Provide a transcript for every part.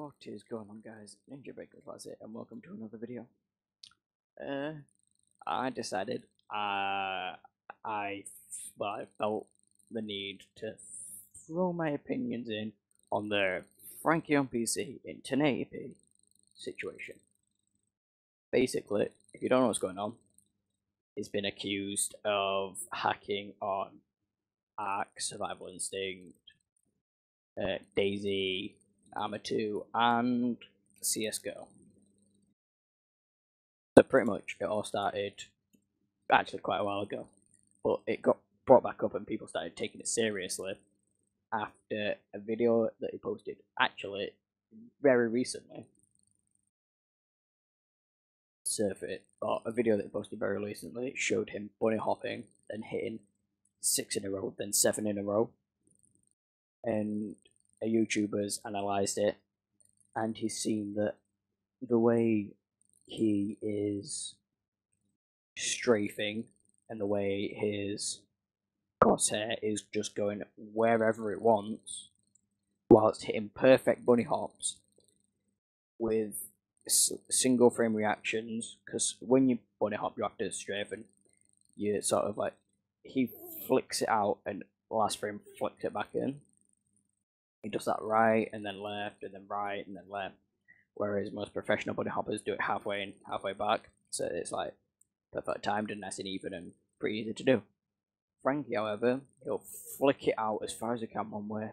What is going on, guys? Ninja Breakers, that's it, and welcome to another video. I decided I felt the need to throw my opinions in on the Frankie on PC in 1080p situation. Basically, if you don't know what's going on, he's been accused of hacking on Ark, Survival Instinct, DayZ, Arma 2, and CSGO. So pretty much it all started actually quite a while ago, but it got brought back up and people started taking it seriously after a video that he posted actually very recently surfaced, or a video that he posted very recently showed him bunny hopping and hitting 6 in a row, then 7 in a row, and a YouTuber's analysed it, and he's seen that the way he is strafing and the way his crosshair is just going wherever it wants whilst hitting perfect bunny hops with single frame reactions, because when you bunny hop you have to strafe and you sort of like, he flicks it out and last frame flicks it back in. He does that right and then left and then right and then left, whereas most professional bunny hoppers do it halfway and halfway back, so it's like perfect timed and nice and even and pretty easy to do. Frankie, however, he'll flick it out as far as he can one way,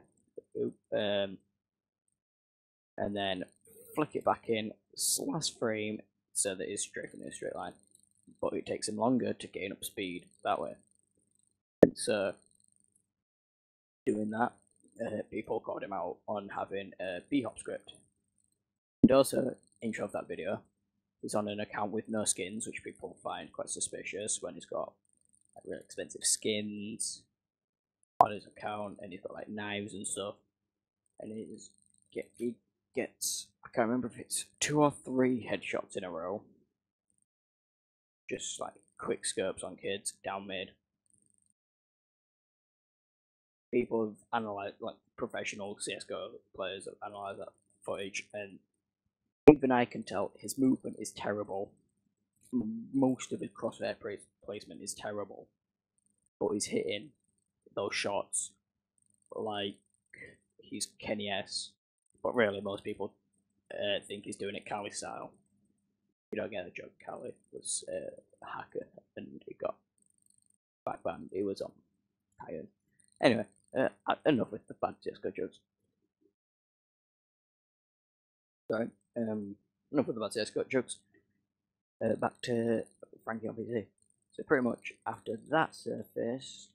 and then flick it back in last frame so that it's strafing in a straight line, but it takes him longer to gain up speed that way. And so doing that, people called him out on having a b-hop script. And also, intro of that video, he's on an account with no skins, which people find quite suspicious when he's got like really expensive skins on his account, and he's got like knives and stuff. And he gets, I can't remember if it's 2 or 3 headshots in a row, just like quick scopes on kids down mid. People have analysed, like professional CSGO players have analysed that footage, and even I can tell his movement is terrible. Most of his crosshair placement is terrible, but he's hitting those shots like he's Kenny S. But really, most people think he's doing it Cali style. You don't get the joke. Cali was a hacker and he got backbanned. He was on Iron. Anyway, enough with the bad CSGO jokes. Sorry, enough with the bad CSGO jokes. Back to Frankie on PC. So pretty much after that surface,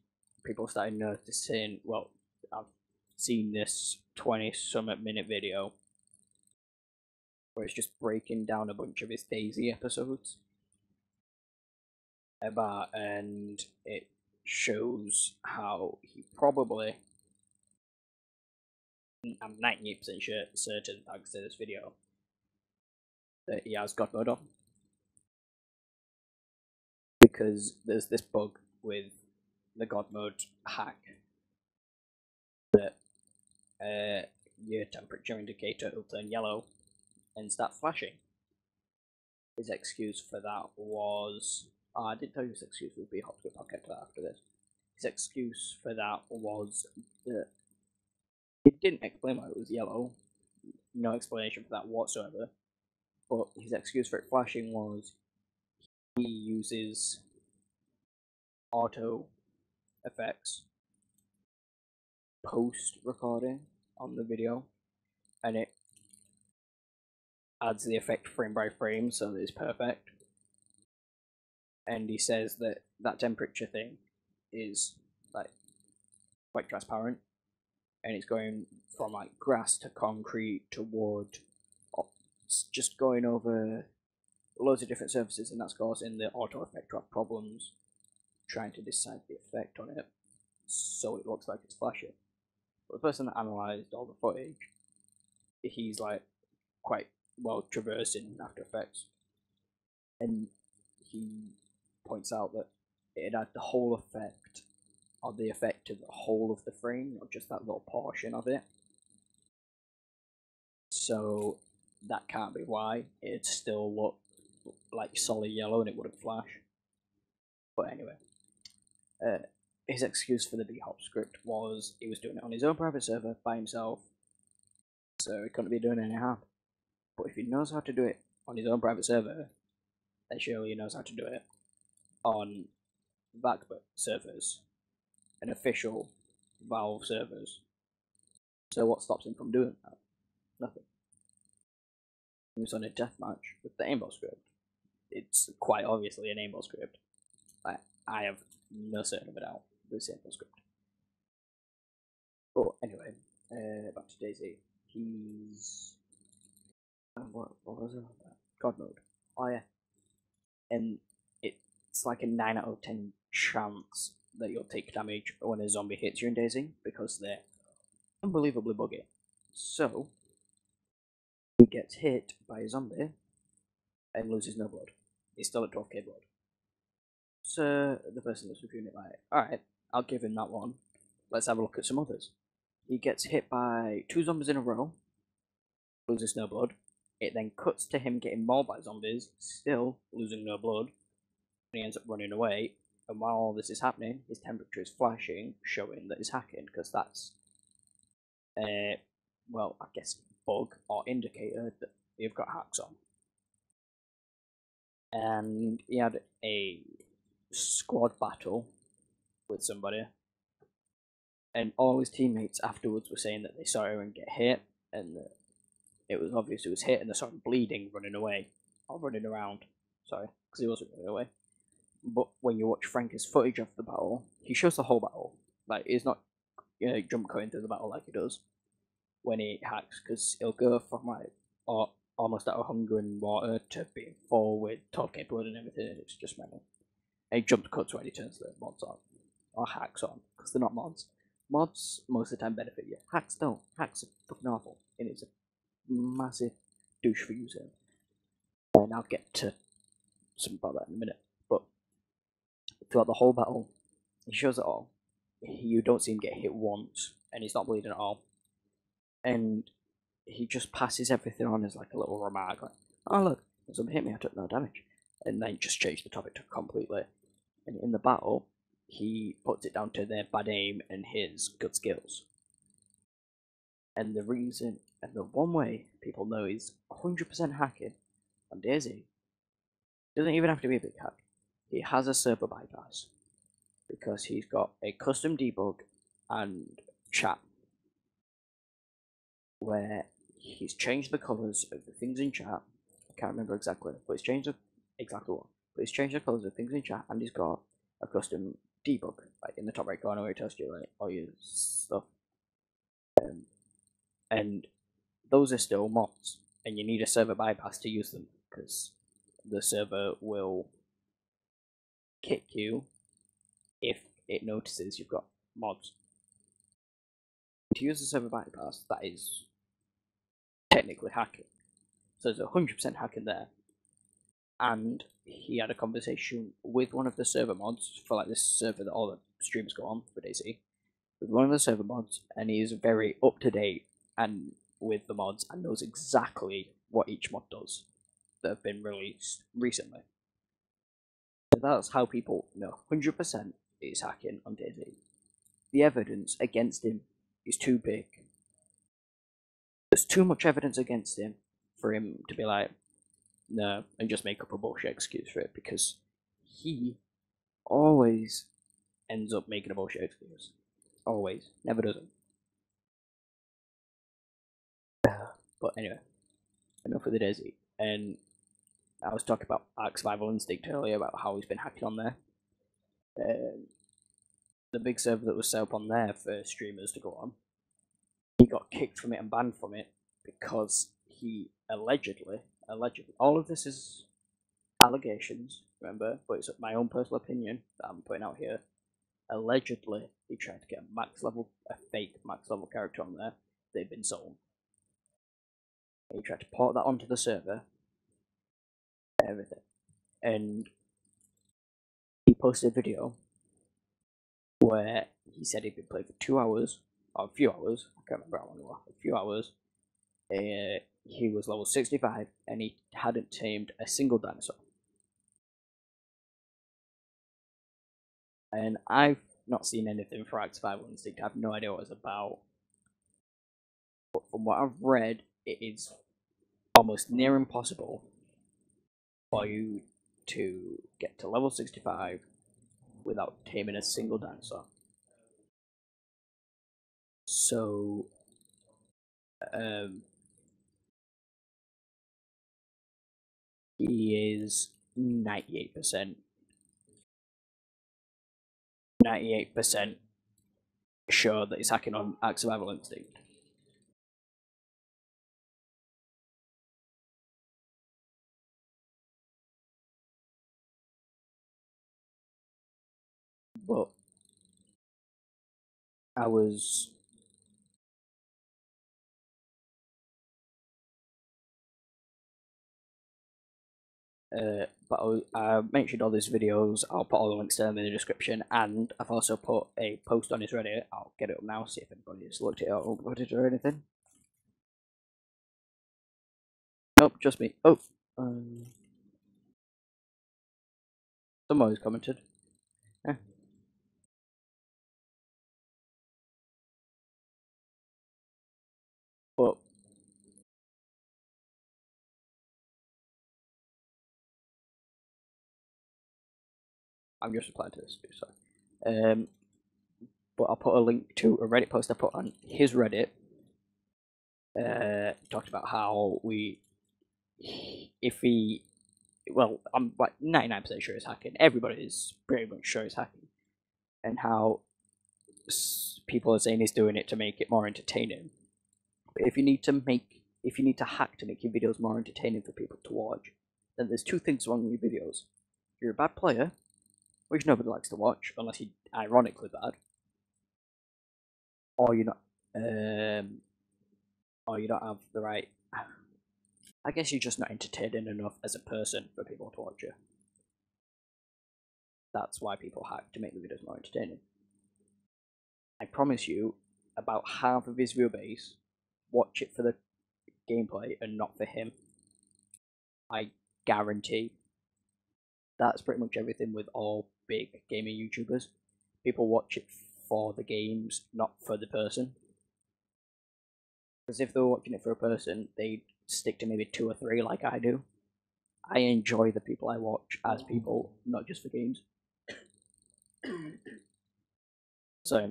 people started noticing, well, I've seen this 20-something-minute video where it's just breaking down a bunch of his DayZ episodes and it shows how he probably, I'm 98% certain thanks to this video, that he has God mode on. Because there's this bug with the God mode hack that your temperature indicator will turn yellow and start flashing. His excuse for that was, I didn't tell you his excuse would be hot script, I'll get to that after this. His excuse for that was that he didn't explain why it was yellow, no explanation for that whatsoever, but his excuse for it flashing was he uses auto effects post recording on the video, and it adds the effect frame by frame so that it's perfect. And he says that that temperature thing is like quite transparent, and it's going from like grass to concrete to wood, just going over loads of different surfaces, and that's causing the auto effect to have problems trying to decide the effect on it so it looks like it's flashing. But the person that analysed all the footage, he's like quite well traversed in After Effects, and he points out that it had the whole effect, or the effect to the whole of the frame, not just that little portion of it. so that can't be why. It'd still look like solid yellow and it wouldn't flash. But anyway, his excuse for the bhop script was he was doing it on his own private server by himself, so he couldn't be doing any harm. But if he knows how to do it on his own private server, then surely he knows how to do it on VACBA servers and official Valve servers. So what stops him from doing that? Nothing. He was on a deathmatch with the aimbot script. It's quite obviously an aimbot script. I have no certain of a doubt with the aimbot script. But anyway, back to DayZ. He's what was it? God mode. Oh yeah. And it's like a 9 out of 10 chance that you'll take damage when a zombie hits you in DayZ because they're unbelievably buggy. So he gets hit by a zombie and loses no blood. He's still at 12k blood. So the person that's reviewing it like, alright, I'll give him that one. Let's have a look at some others. He gets hit by 2 zombies in a row, loses no blood. It then cuts to him getting mauled by zombies, still losing no blood, and he ends up running away. And while all this is happening, his temperature is flashing, showing that he's hacking, because that's, well, I guess bug or indicator that you've got hacks on. And he had a squad battle with somebody, and all his teammates afterwards were saying that they saw him get hit, and that it was obvious he was hit, and they saw him bleeding, running away, or running around, sorry, because he wasn't running away. But when you watch Frankie's footage of the battle, he shows the whole battle. Like, he's not, jump cutting through the battle like he does when he hacks, because he'll go from, like, almost out of hunger and water to being full with 12k blood and everything, and it's just mental. And he jump cuts when he turns the mods on, or hacks on, because they're not mods. Mods, most of the time, benefit you. Hacks don't. Hacks are fucking awful, and it's a massive douche for using. And I'll get to something about that in a minute. But throughout the whole battle, he shows it all. You don't see him get hit once, and he's not bleeding at all. And he just passes everything on as like a little remark, like, oh look, somebody hit me, I took no damage. And then just changed the topic to completely. And in the battle, he puts it down to their bad aim and his good skills. And the reason, and the one way people know he's 100% hacking on DayZ, doesn't even have to be a big hack. He has a server bypass, because he's got a custom debug and chat, where he's changed the colours of the things in chat. I can't remember exactly, but he's changed exactly what. But he's changed the colours of things in chat, and he's got a custom debug, like in the top right corner where it tells you like all your stuff. And those are still mods, and you need a server bypass to use them, because the server will kick you if it notices you've got mods. To use the server bypass, that is technically hacking. So there's 100% hacking there. And he had a conversation with one of the server mods for like this server that all the streams go on for DayZ, with one of the server mods, and he is very up to date and with the mods and knows exactly what each mod does that have been released recently. So that's how people know 100% is hacking on DayZ. The evidence against him is too big. There's too much evidence against him for him to be like, no, and just make up a bullshit excuse for it, because he always ends up making a bullshit excuse. Always. Never doesn't. But anyway, enough of the DayZ. And I was talking about Ark Survival Instinct earlier, about how he's been hacking on there. The big server that was set up on there for streamers to go on, he got kicked from it and banned from it because he allegedly, all of this is allegations, remember, but it's my own personal opinion that I'm putting out here. Allegedly, he tried to get a fake max level character on there. They've been sold. He tried to port that onto the server, everything, and he posted a video where he said he'd been playing for 2 hours, or a few hours, I can't remember how long it was, a few hours, he was level 65 and he hadn't tamed a single dinosaur. And I've not seen anything for Act Survival Instinct. I have no idea what it's about. But from what I've read, it is almost near impossible for you to get to level 65 without taming a single dinosaur. So, he is 98% sure that he's hacking on Act Survival Instinct. But I was I mentioned all these videos. I'll put all the links down in the description, and I've also put a post on his Reddit. I'll get it up now, see if anybody's looked it up or uploaded it or anything. Nope, just me. Oh, someone's commented. Yeah. But I'm just replying to this, so. But I'll put a link to a Reddit post I put on his Reddit. Talked about how well, I'm like 99% sure he's hacking. Everybody is pretty much sure he's hacking, and how people are saying he's doing it to make it more entertaining. But if you need to hack to make your videos more entertaining for people to watch, then there's two things wrong with your videos. You're a bad player, which nobody likes to watch unless you're ironically bad, or you're not, or you don't have the right. I guess you're just not entertaining enough as a person for people to watch you. That's why people hack, to make the videos more entertaining. I promise you, about half of his viewer base watch it for the gameplay and not for him. I guarantee. That's pretty much everything with all big gaming YouTubers. People watch it for the games, not for the person. Because if they were watching it for a person, they'd stick to maybe 2 or 3 like I do. I enjoy the people I watch as people, not just for games. So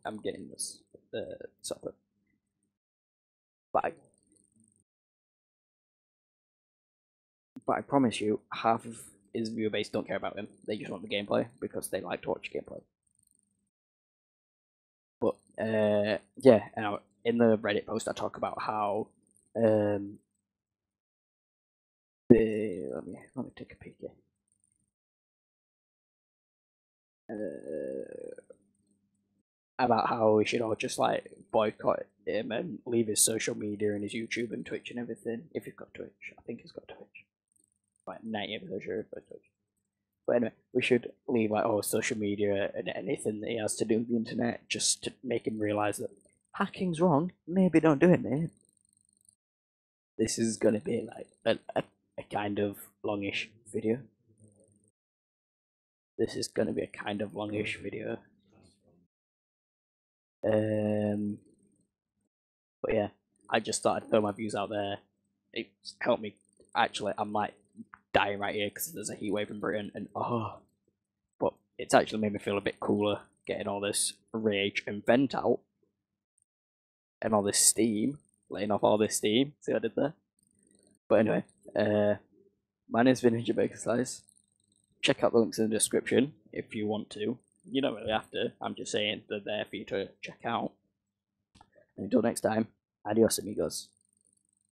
I'm getting this supper, but I promise you, half of his viewer base don't care about him. They just want the gameplay because they like to watch gameplay. But yeah, and in the Reddit post I talk about how let me take a peek here. About how we should all just like boycott him and leave his social media and his YouTube and Twitch and everything. If he's got Twitch, I think he's got Twitch. Like 90% sure he's got Twitch. But anyway, we should leave like all social media and anything that he has to do with the internet just to make him realise that hacking's wrong. Maybe don't do it, mate. This is gonna be like a kind of longish video. This is gonna be a kind of longish video. But yeah, I just thought I'd throw my views out there. It helped me. Actually, I'm like dying right here because there's a heat wave in Britain, and but it's actually made me feel a bit cooler getting all this rage and vent out, and all this steam, letting off all this steam. See what I did there? But anyway, my name's been Size. Check out the links in the description if you want to. You don't really have to. I'm just saying they're there for you to check out. And until next time, adios amigos.